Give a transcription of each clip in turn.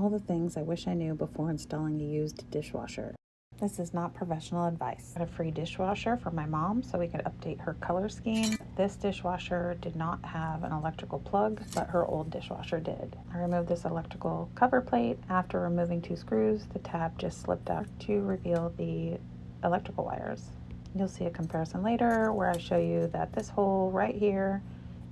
all the things I wish I knew before installing a used dishwasher. This is not professional advice. I got a free dishwasher for my mom so we could update her color scheme. This dishwasher did not have an electrical plug, but her old dishwasher did. I removed this electrical cover plate. After removing 2 screws, the tab just slipped out to reveal the electrical wires. You'll see a comparison later where I show you that this hole right here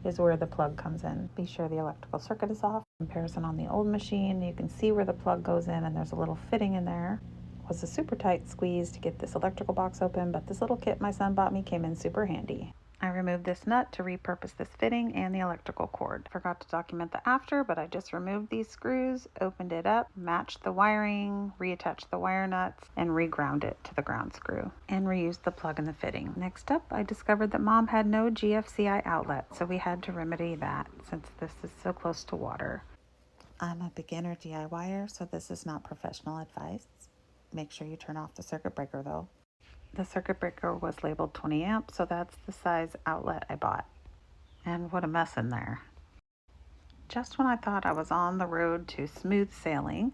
is where the plug comes in. Be sure the electrical circuit is off. Comparison on the old machine, you can see where the plug goes in and there's a little fitting in there. It was a super tight squeeze to get this electrical box open, but this little kit my son bought me came in super handy. I removed this nut to repurpose this fitting and the electrical cord. Forgot to document the after, but I just removed these screws, opened it up, matched the wiring, reattached the wire nuts, and reground it to the ground screw, and reused the plug in the fitting. Next up, I discovered that Mom had no GFCI outlet, so we had to remedy that since this is so close to water. I'm a beginner DIYer, so this is not professional advice. Make sure you turn off the circuit breaker though. The circuit breaker was labeled 20 amps, so that's the size outlet I bought. And what a mess in there. Just when I thought I was on the road to smooth sailing,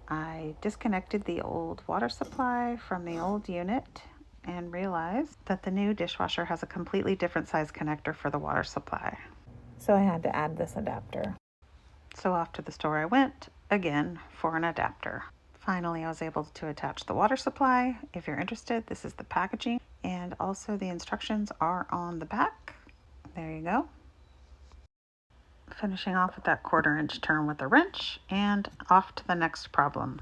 I disconnected the old water supply from the old unit and realized that the new dishwasher has a completely different size connector for the water supply. So I had to add this adapter. So off to the store I went, again, for an adapter. Finally, I was able to attach the water supply. If you're interested, this is the packaging, and also the instructions are on the back. There you go. Finishing off with that 1/4 inch turn with a wrench, and off to the next problem.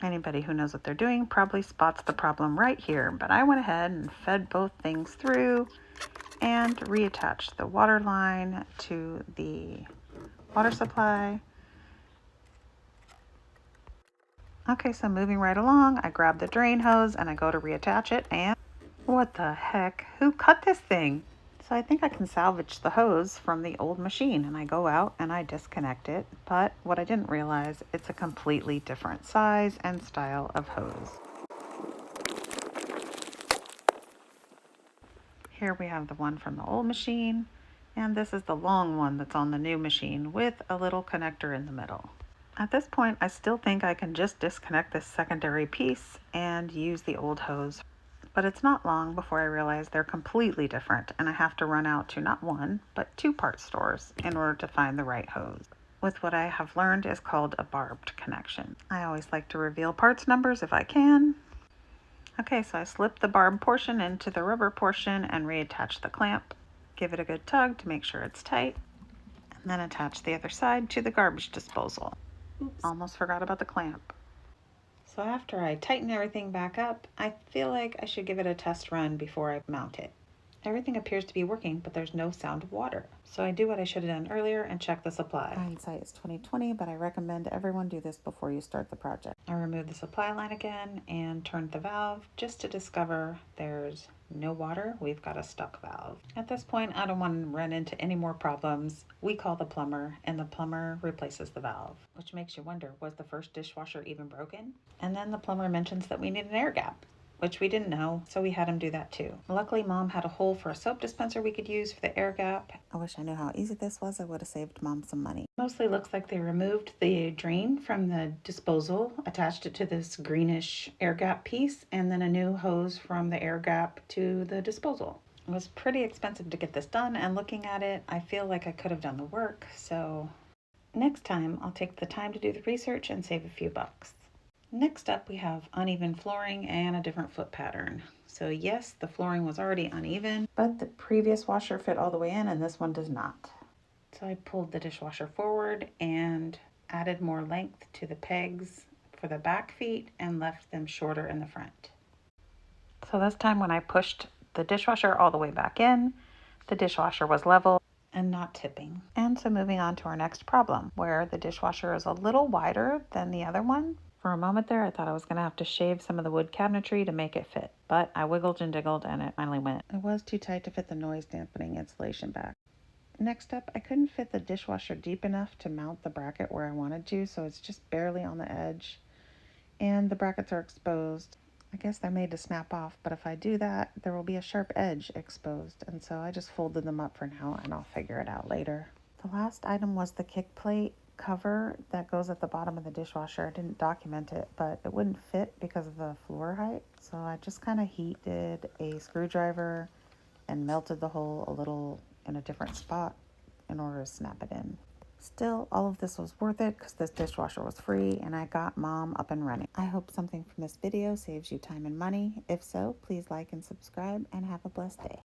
Anybody who knows what they're doing probably spots the problem right here, but I went ahead and fed both things through and reattached the water line to the water supply. Okay, so moving right along, I grab the drain hose and I go to reattach it, and what the heck? Who cut this thing? So I think I can salvage the hose from the old machine, and I go out and I disconnect it, but what I didn't realize, it's a completely different size and style of hose. Here we have the one from the old machine, and this is the long one that's on the new machine with a little connector in the middle. At this point, I still think I can just disconnect this secondary piece and use the old hose. But it's not long before I realize they're completely different, and I have to run out to not one, but 2 part stores in order to find the right hose, with what I have learned is called a barbed connection. I always like to reveal parts numbers if I can. Okay, so I slip the barb portion into the rubber portion and reattach the clamp. Give it a good tug to make sure it's tight, and then attach the other side to the garbage disposal. Oops, almost forgot about the clamp. So after I tighten everything back up, I feel like I should give it a test run before I mount it. Everything appears to be working, but there's no sound of water. So I do what I should have done earlier and check the supply. Hindsight is 20/20, but I recommend everyone do this before you start the project. I removed the supply line again and turned the valve just to discover there's no water. We've got a stuck valve. At this point, I don't want to run into any more problems. We call the plumber, and the plumber replaces the valve, which makes you wonder, was the first dishwasher even broken? And then the plumber mentions that we need an air gap, which we didn't know, so we had him do that too. Luckily, Mom had a hole for a soap dispenser we could use for the air gap. I wish I knew how easy this was. I would have saved Mom some money. Mostly looks like they removed the drain from the disposal, attached it to this greenish air gap piece, and then a new hose from the air gap to the disposal. It was pretty expensive to get this done, and looking at it, I feel like I could have done the work, so next time I'll take the time to do the research and save a few bucks. Next up, we have uneven flooring and a different foot pattern. So yes, the flooring was already uneven, but the previous washer fit all the way in and this one does not. So I pulled the dishwasher forward and added more length to the pegs for the back feet and left them shorter in the front. So this time when I pushed the dishwasher all the way back in, the dishwasher was level and not tipping. And so moving on to our next problem, where the dishwasher is a little wider than the other one. For a moment there, I thought I was going to have to shave some of the wood cabinetry to make it fit, but I wiggled and diggled and it finally went. It was too tight to fit the noise dampening insulation back. Next up, I couldn't fit the dishwasher deep enough to mount the bracket where I wanted to, so it's just barely on the edge, and the brackets are exposed. I guess they're made to snap off, but if I do that, there will be a sharp edge exposed, and so I just folded them up for now, and I'll figure it out later. The last item was the kick plate. cover that goes at the bottom of the dishwasher. I didn't document it, but it wouldn't fit because of the floor height. So I just kind of heated a screwdriver and melted the hole a little in a different spot in order to snap it in. Still, all of this was worth it because this dishwasher was free and I got Mom up and running. I hope something from this video saves you time and money. If so, please like and subscribe and have a blessed day.